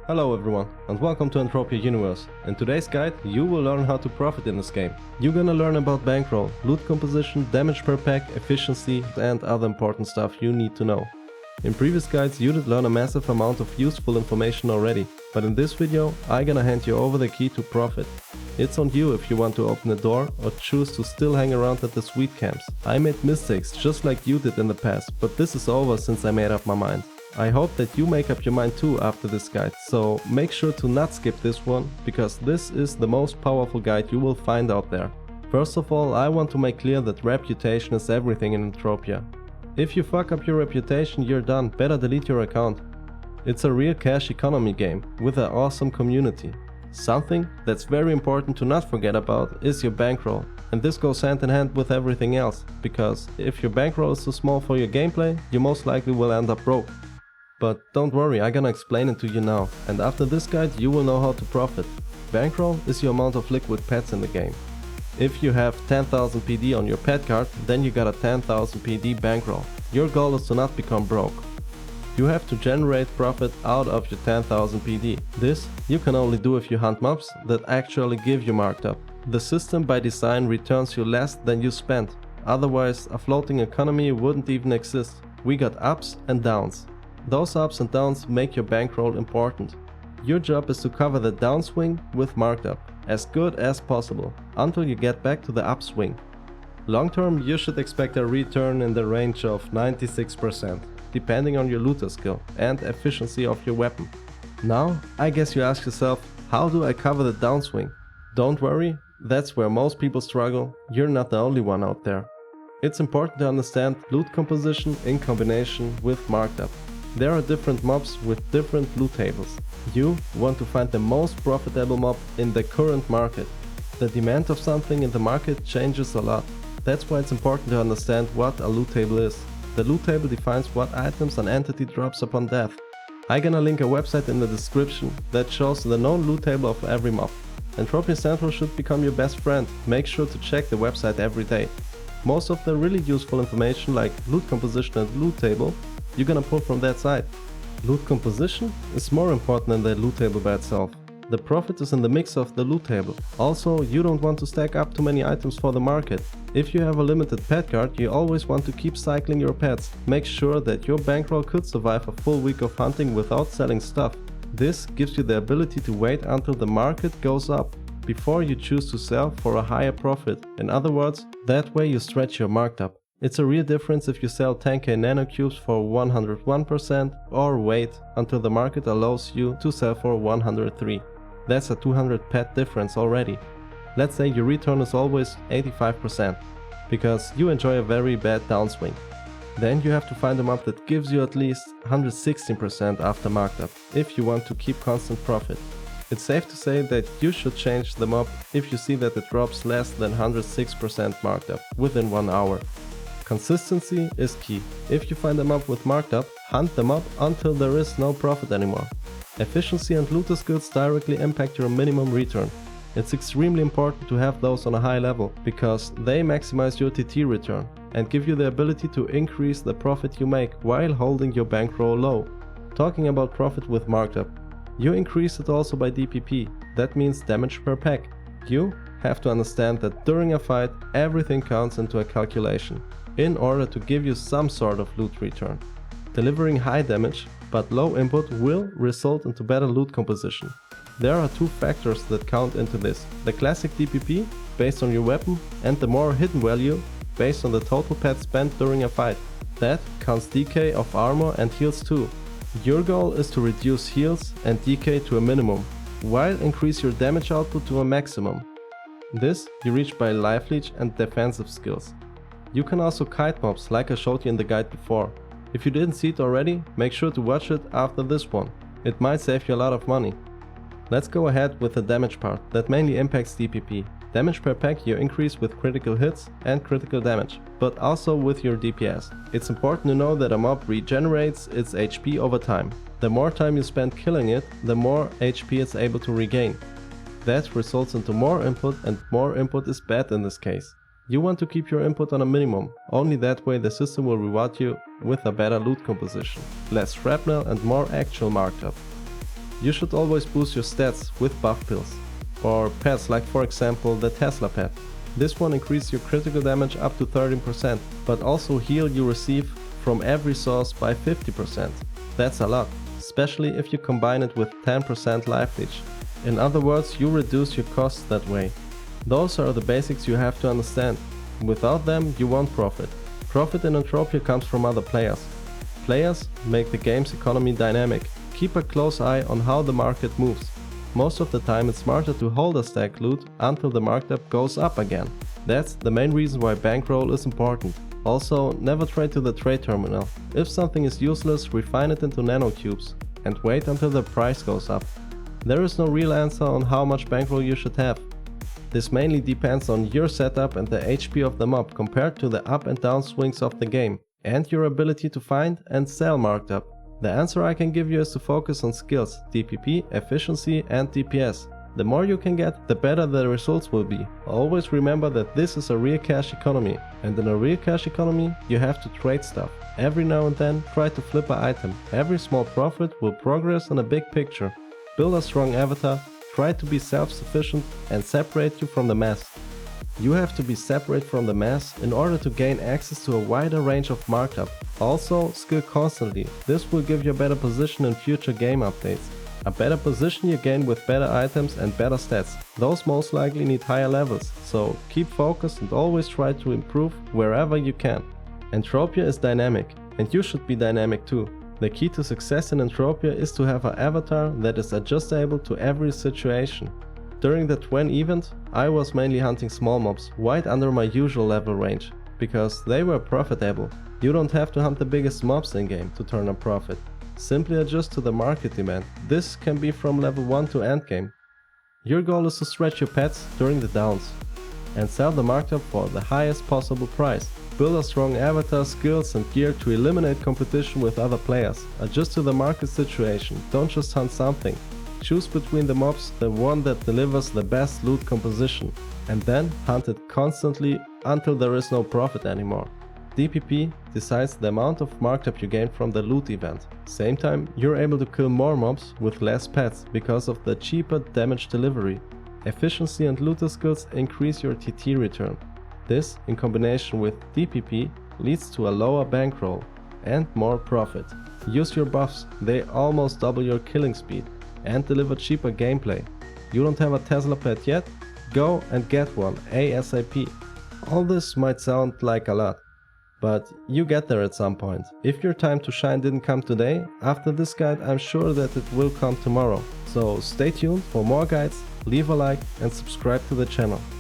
Hello everyone and welcome to Entropia universe. In today's guide you will learn how to profit in this game. You're gonna learn about bankroll, loot composition, damage per pack, efficiency and other important stuff you need to know. In previous guides you did learn a massive amount of useful information already, but in this video I'm gonna hand you over the key to profit. It's on you if you want to open the door or choose to still hang around at the sweet camps. I made mistakes just like you did in the past, but this is over since I made up my mind. I hope that you make up your mind too after this guide, so make sure to not skip this one, because this is the most powerful guide you will find out there. First of all, I want to make clear that reputation is everything in Entropia. If you fuck up your reputation, you're done, better delete your account. It's a real cash economy game with an awesome community. Something that's very important to not forget about is your bankroll. And this goes hand in hand with everything else, because if your bankroll is too small for your gameplay, you most likely will end up broke. But don't worry, I'm gonna explain it to you now, and after this guide you will know how to profit. Bankroll is your amount of liquid pets in the game. If you have 10,000 PD on your pet card, then you got a 10,000 PD bankroll. Your goal is to not become broke. You have to generate profit out of your 10,000 PD. This you can only do if you hunt mobs that actually give you marked up. The system by design returns you less than you spent, otherwise a floating economy wouldn't even exist. We got ups and downs. Those ups and downs make your bankroll important. Your job is to cover the downswing with marked up, as good as possible, until you get back to the upswing. Long term you should expect a return in the range of 96%, depending on your looter skill and efficiency of your weapon. Now, I guess you ask yourself, how do I cover the downswing? Don't worry, that's where most people struggle, you're not the only one out there. It's important to understand loot composition in combination with marked up. There are different mobs with different loot tables. You want to find the most profitable mob in the current market. The demand of something in the market changes a lot. That's why it's important to understand what a loot table is. The loot table defines what items an entity drops upon death. I'm gonna link a website in the description that shows the known loot table of every mob. Entropia Central should become your best friend. Make sure to check the website every day. Most of the really useful information like loot composition and loot table you're gonna pull from that site. Loot composition is more important than the loot table by itself. The profit is in the mix of the loot table. Also, you don't want to stack up too many items for the market. If you have a limited pet card, you always want to keep cycling your pets. Make sure that your bankroll could survive a full week of hunting without selling stuff. This gives you the ability to wait until the market goes up before you choose to sell for a higher profit. In other words, that way you stretch your marked up. It's a real difference if you sell 10k nanocubes for 101% or wait until the market allows you to sell for 103. That's a 200 pet difference already. Let's say your return is always 85% because you enjoy a very bad downswing. Then you have to find a mob that gives you at least 116% after marked up if you want to keep constant profit. It's safe to say that you should change the mob if you see that it drops less than 106% marked up within 1 hour. Consistency is key. If you find them up with marked up, hunt them up until there is no profit anymore. Efficiency and looter skills directly impact your minimum return. It's extremely important to have those on a high level, because they maximize your TT return and give you the ability to increase the profit you make while holding your bankroll low. Talking about profit with marked up, you increase it also by DPP, that means damage per pack. You have to understand that during a fight everything counts into a calculation in order to give you some sort of loot return. Delivering high damage but low input will result into better loot composition. There are two factors that count into this: the classic DPP based on your weapon and the more hidden value based on the total pet spent during a fight. That counts DK of armor and heals too. Your goal is to reduce heals and DK to a minimum, while increase your damage output to a maximum. This you reach by life leech and defensive skills. You can also kite mobs like I showed you in the guide before. If you didn't see it already, make sure to watch it after this one. It might save you a lot of money. Let's go ahead with the damage part that mainly impacts DPP. Damage per pack you increase with critical hits and critical damage, but also with your DPS. It's important to know that a mob regenerates its HP over time. The more time you spend killing it, the more HP it's able to regain. That results into more input, and more input is bad in this case. You want to keep your input on a minimum, only that way the system will reward you with a better loot composition, less shrapnel and more actual marked up. You should always boost your stats with buff pills, or pets like for example the Tesla pet. This one increases your critical damage up to 13%, but also heal you receive from every source by 50%. That's a lot, especially if you combine it with 10% life leech. In other words, you reduce your costs that way. Those are the basics you have to understand. Without them, you won't profit. Profit in Entropia comes from other players. Players make the game's economy dynamic. Keep a close eye on how the market moves. Most of the time it's smarter to hold a stack loot until the markup goes up again. That's the main reason why bankroll is important. Also, never trade to the trade terminal. If something is useless, refine it into nanocubes and wait until the price goes up. There is no real answer on how much bankroll you should have. This mainly depends on your setup and the HP of the mob compared to the up and down swings of the game, and your ability to find and sell marked up. The answer I can give you is to focus on skills, DPP, efficiency and DPS. The more you can get, the better the results will be. Always remember that this is a real cash economy, and in a real cash economy you have to trade stuff. Every now and then try to flip an item. Every small profit will progress in a big picture. Build a strong avatar, try to be self-sufficient and separate you from the mass. You have to be separate from the mass in order to gain access to a wider range of markup. Also, skill constantly. This will give you a better position in future game updates. A better position you gain with better items and better stats. Those most likely need higher levels, so keep focused and always try to improve wherever you can. Entropia is dynamic, and you should be dynamic too. The key to success in Entropia is to have an avatar that is adjustable to every situation. During the Twen event, I was mainly hunting small mobs, wide under my usual level range, because they were profitable. You don't have to hunt the biggest mobs in game to turn a profit. Simply adjust to the market demand. This can be from level 1 to endgame. Your goal is to stretch your pets during the downs and sell the marked up for the highest possible price. Build a strong avatar, skills and gear to eliminate competition with other players. Adjust to the market situation, don't just hunt something. Choose between the mobs the one that delivers the best loot composition, and then hunt it constantly until there is no profit anymore. DPP decides the amount of markup you gain from the loot event. Same time, you're able to kill more mobs with less pets because of the cheaper damage delivery. Efficiency and looter skills increase your TT return. This, in combination with DPP, leads to a lower bankroll and more profit. Use your buffs, they almost double your killing speed and deliver cheaper gameplay. You don't have a Tesla pet yet? Go and get one ASAP. All this might sound like a lot, but you get there at some point. If your time to shine didn't come today, after this guide I'm sure that it will come tomorrow. So stay tuned for more guides, leave a like and subscribe to the channel.